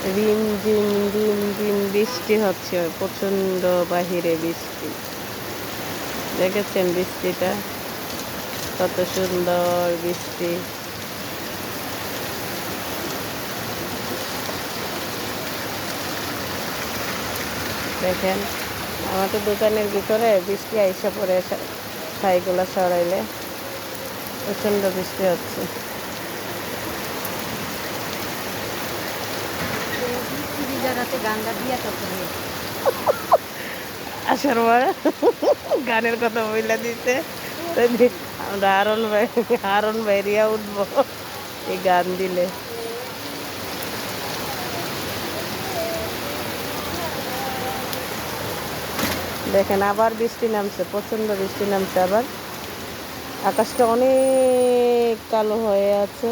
রিমঝিম রিমঝিম বৃষ্টি হচ্ছে, প্রচণ্ড বাহিরে বৃষ্টি। দেখেছেন বৃষ্টিটা কত সুন্দর বৃষ্টি। দেখেন আমাদের দোকানের ভিতরে বৃষ্টি আইসা পড়ে, ছাইগুলা সরাইলে প্রচণ্ড বৃষ্টি হচ্ছে। আসার পর গানের কথা বইলা দিতে, আমরা হারন বাইরিয়া উঠবো এই গান দিলে। দেখেন আবার বৃষ্টি নামছে, প্রচণ্ড বৃষ্টি নামছে আবার। আকাশটা অনেক কালো হয়ে আছে।